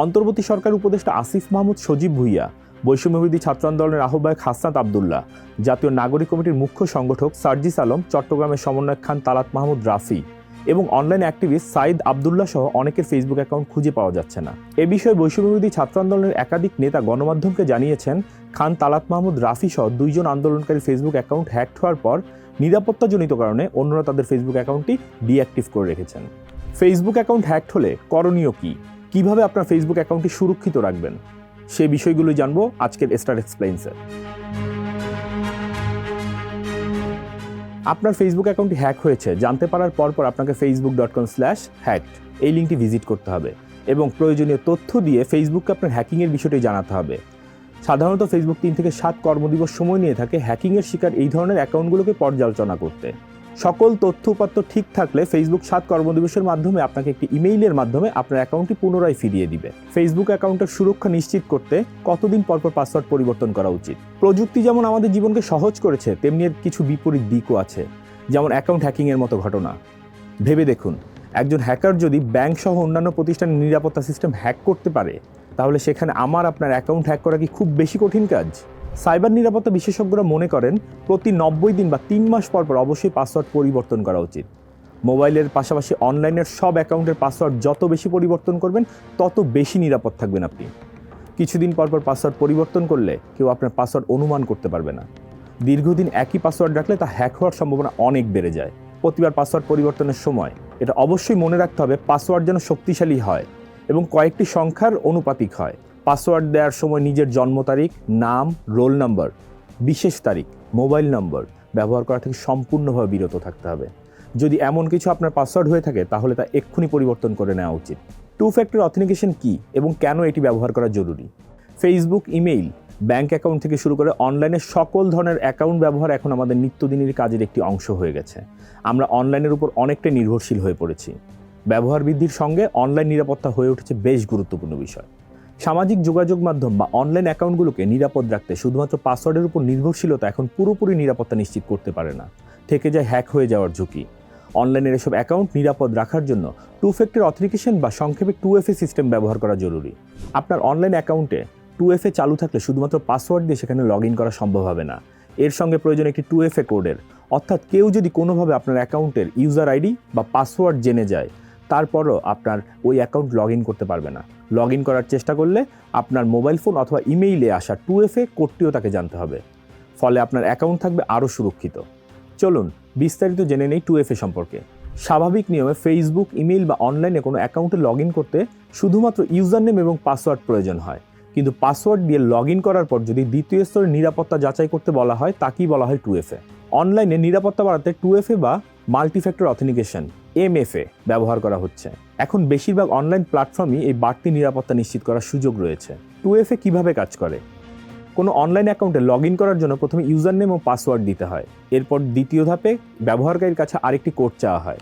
অন্তর্বর্তী সরকার উপদেষ্টা আসিফ মাহমুদ সজীব ভুঁইয়া, বৈষম্যবিরোধী ছাত্র আন্দোলনের আহ্বায়ক হাসনাত আবদুল্লাহ, জাতীয় নাগরিক কমিটির মুখ্য সংগঠক সার্জিস আলম, চট্টগ্রামের সমন্বয়ক খান তালাত মাহমুদ রাফি এবং অনলাইন অ্যাক্টিভিস্ট সাইদ আবদুল্লাহ সহ অনেকের ফেসবুক অ্যাকাউন্ট খুঁজে পাওয়া যাচ্ছে না। এ বিষয়ে বৈষম্যবিরোধী ছাত্র আন্দোলনের একাধিক নেতা গণমাধ্যমকে জানিয়েছেন, খান তালাত মাহমুদ রাফি সহ 2 জন আন্দোলনকারী ফেসবুক অ্যাকাউন্ট হ্যাকড হওয়ার পর নিরাপত্তাজনিত কারণে অন্যরা তাদের ফেসবুক অ্যাকাউন্টটি ডিঅ্যাক্টিভ করে রেখেছেন। ফেসবুক অ্যাকাউন্ট হ্যাকড হলে করণীয় কী, কিভাবে আপনার ফেসবুক অ্যাকাউন্টটি সুরক্ষিত রাখবেন, সে বিষয়গুলো জানবো আজকের স্টার এক্সপ্লেইনসে। আপনার ফেসবুক অ্যাকাউন্টটি হ্যাক হয়েছে জানতে পারার পর আপনাকে facebook.com/hacked এই লিঙ্কটি ভিজিট করতে হবে এবং প্রয়োজনীয় তথ্য দিয়ে ফেসবুককে আপনার হ্যাকিংয়ের বিষয়টি জানাতে হবে। সাধারণত ফেসবুক 3 থেকে 7 কর্মদিবস সময় নিয়ে থাকে হ্যাকিংয়ের শিকার এই ধরনের অ্যাকাউন্টগুলোকে পর্যালোচনা করতে। সকল তথ্য উপাত্ত ঠিক থাকলে ফেসবুক 7 কর্মদিবসের মাধ্যমে আপনাকে একটি ইমেইলের মাধ্যমে আপনার অ্যাকাউন্টটি পুনরায় ফিরিয়ে দিবে। ফেসবুক অ্যাকাউন্টের সুরক্ষা নিশ্চিত করতে কতদিন পর পাসওয়ার্ড পরিবর্তন করা উচিত? প্রযুক্তি যেমন আমাদের জীবনকে সহজ করেছে, তেমনি এর কিছু বিপরীত দিকও আছে, যেমন অ্যাকাউন্ট হ্যাকিংয়ের মতো ঘটনা। ভেবে দেখুন, একজন হ্যাকার যদি ব্যাংক সহ অন্যান্য প্রতিষ্ঠানের নিরাপত্তা সিস্টেম হ্যাক করতে পারে, তাহলে সেখানে আপনার অ্যাকাউন্ট হ্যাক করা কি খুব বেশি কঠিন কাজ? সাইবার নিরাপত্তা বিশেষজ্ঞরা মনে করেন প্রতি 90 দিন বা 3 মাস পর অবশ্যই পাসওয়ার্ড পরিবর্তন করা উচিত। মোবাইলের পাশাপাশি অনলাইনের সব অ্যাকাউন্টের পাসওয়ার্ড যত বেশি পরিবর্তন করবেন, তত বেশি নিরাপদ থাকবেন আপনি। কিছুদিন পর পাসওয়ার্ড পরিবর্তন করলে কেউ আপনার পাসওয়ার্ড অনুমান করতে পারবে না। দীর্ঘদিন একই পাসওয়ার্ড রাখলে তা হ্যাক হওয়ার সম্ভাবনা অনেক বেড়ে যায়। প্রতিবার পাসওয়ার্ড পরিবর্তনের সময় এটা অবশ্যই মনে রাখতে হবে পাসওয়ার্ড যেন শক্তিশালী হয় এবং কয়েকটি সংখ্যার অনুপাতিক হয়। পাসওয়ার্ড দেওয়ার সময় নিজের জন্ম তারিখ, নাম, রোল নাম্বার, বিশেষ তারিখ, মোবাইল নম্বর ব্যবহার করা থেকে সম্পূর্ণভাবে বিরত থাকতে হবে। যদি এমন কিছু আপনার পাসওয়ার্ড হয়ে থাকে, তাহলে তা এক্ষুনি পরিবর্তন করে নেওয়া উচিত। 2 ফ্যাক্টর অথেন্টিকেশন কী এবং কেন এটি ব্যবহার করা জরুরি? ফেসবুক, ইমেইল, ব্যাংক অ্যাকাউন্ট থেকে শুরু করে অনলাইনের সকল ধরনের অ্যাকাউন্ট ব্যবহার এখন আমাদের নিত্যদিনের কাজের একটি অংশ হয়ে গেছে। আমরা অনলাইনের উপর অনেকটাই নির্ভরশীল হয়ে পড়েছি। ব্যবহার বৃদ্ধির সঙ্গে অনলাইন নিরাপত্তা হয়ে উঠেছে বেশ গুরুত্বপূর্ণ বিষয়। সামাজিক যোগাযোগ মাধ্যম বা অনলাইন অ্যাকাউন্টগুলোকে নিরাপদ রাখতে শুধুমাত্র পাসওয়ার্ডের উপর নির্ভরশীলতা এখন পুরোপুরি নিরাপত্তা নিশ্চিত করতে পারে না। থেকে যায় হ্যাক হয়ে যাওয়ার ঝুঁকি। অনলাইনের এসব অ্যাকাউন্ট নিরাপদ রাখার জন্য 2 ফ্যাক্টর অথেন্টিকেশন বা সংক্ষেপে 2FA সিস্টেম ব্যবহার করা জরুরি। আপনার অনলাইন অ্যাকাউন্টে 2FA চালু থাকলে শুধুমাত্র পাসওয়ার্ড দিয়ে সেখানে লগ ইন করা সম্ভব হবে না। এর সঙ্গে প্রয়োজন একটি 2FA কোডের, অর্থাৎ কেউ যদি কোনোভাবে আপনার অ্যাকাউন্টের ইউজার আইডি বা পাসওয়ার্ড জেনে যায়, তারপরও আপনার ওই অ্যাকাউন্ট লগ ইন করতে পারবে না। লগ ইন করার চেষ্টা করলে আপনার মোবাইল ফোন অথবা ইমেইলে আসা 2FA কোডটিও তাকে জানতে হবে। ফলে আপনার অ্যাকাউন্ট থাকবে আরও সুরক্ষিত। চলুন বিস্তারিত জেনে নেই 2FA সম্পর্কে। স্বাভাবিক নিয়মে ফেসবুক, ইমেইল বা অনলাইনে কোনো অ্যাকাউন্টে লগ ইন করতে শুধুমাত্র ইউজার নেম এবং পাসওয়ার্ড প্রয়োজন হয়। কিন্তু পাসওয়ার্ড দিয়ে লগ ইন করার পর যদি দ্বিতীয় স্তরের নিরাপত্তা যাচাই করতে বলা হয়, তাকেই বলা হয় 2FA। অনলাইনে নিরাপত্তা বাড়াতে 2FA বা মাল্টিফ্যাক্টর অথেন্টিকেশন MFA ব্যবহার করা হচ্ছে। এখন বেশিরভাগ অনলাইন প্ল্যাটফর্মই এই বাড়তি নিরাপত্তা নিশ্চিত করার সুযোগ রয়েছে। 2FA কিভাবে কাজ করে? কোনো অনলাইন অ্যাকাউন্টে লগ ইন করার জন্য প্রথমে ইউজার নেম ও পাসওয়ার্ড দিতে হয়। এরপর দ্বিতীয় ধাপে ব্যবহারকারীর কাছে আরেকটি কোড চাওয়া হয়,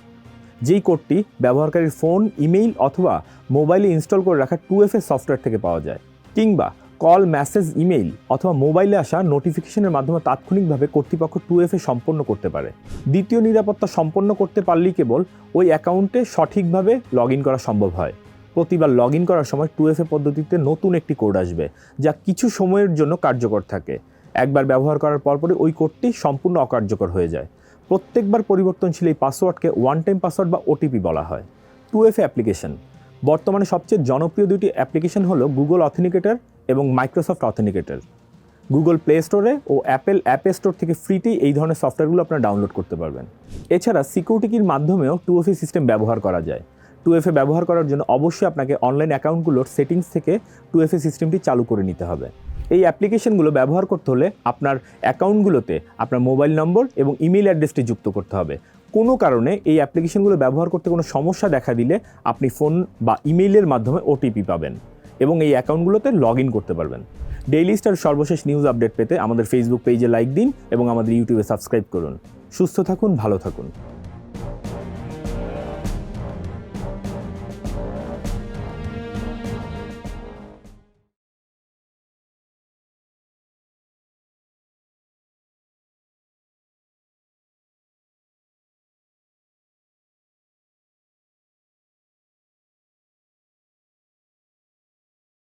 যেই কোডটি ব্যবহারকারীর ফোন, ইমেইল অথবা মোবাইলে ইনস্টল করে রাখা 2FA সফটওয়্যার থেকে পাওয়া যায়, কিংবা কল, মেসেজ, ইমেইল অথবা মোবাইলে আসা নোটিফিকেশনের মাধ্যমে তাৎক্ষণিকভাবে কর্তৃপক্ষ 2FA সম্পন্ন করতে পারে। দ্বিতীয় নিরাপত্তা সম্পন্ন করতে পারলেই কেবল ওই অ্যাকাউন্টে সঠিকভাবে লগ ইন করা সম্ভব হয়। প্রতিবার লগ ইন করার সময় 2FA পদ্ধতিতে নতুন একটি কোড আসবে, যা কিছু সময়ের জন্য কার্যকর থাকে। একবার ব্যবহার করার পরপরই ওই কোডটি সম্পূর্ণ অকার্যকর হয়ে যায়। প্রত্যেকবার পরিবর্তনশীল এই পাসওয়ার্ডকে ওয়ান টাইম পাসওয়ার্ড বা OTP বলা হয়। 2FA application. বর্তমানে সবচেয়ে জনপ্রিয় দুটি অ্যাপ্লিকেশন হলো গুগল অথেন্টিকেটর এবং মাইক্রোসফট অথেন্টিকেটর। গুগল প্লে স্টোরে ও অ্যাপেল অ্যাপ স্টোর থেকে ফ্রিতেই এই ধরনের সফটওয়্যারগুলো আপনারা ডাউনলোড করতে পারবেন। এছাড়া সিকিউরিটি কির মাধ্যমেও 2FA সিস্টেম ব্যবহার করা যায়। 2FA ব্যবহার করার জন্য অবশ্যই আপনাকে অনলাইন অ্যাকাউন্টগুলোর সেটিংস থেকে 2FA সিস্টেমটি চালু করে নিতে হবে। এই অ্যাপ্লিকেশনগুলো ব্যবহার করতে হলে আপনার অ্যাকাউন্টগুলোতে আপনার মোবাইল নম্বর এবং ইমেইল অ্যাড্রেসটি যুক্ত করতে হবে। কোনো কারণে এই অ্যাপ্লিকেশনগুলো ব্যবহার করতে কোনো সমস্যা দেখা দিলে আপনি ফোন বা ইমেইলের মাধ্যমে OTP পাবেন এবং এই অ্যাকাউন্টগুলোতে লগ ইন করতে পারবেন। ডেইলি স্টার সর্বশেষ নিউজ আপডেট পেতে আমাদের ফেসবুক পেজে লাইক দিন এবং আমাদের ইউটিউবে সাবস্ক্রাইব করুন। সুস্থ থাকুন, ভালো থাকুন।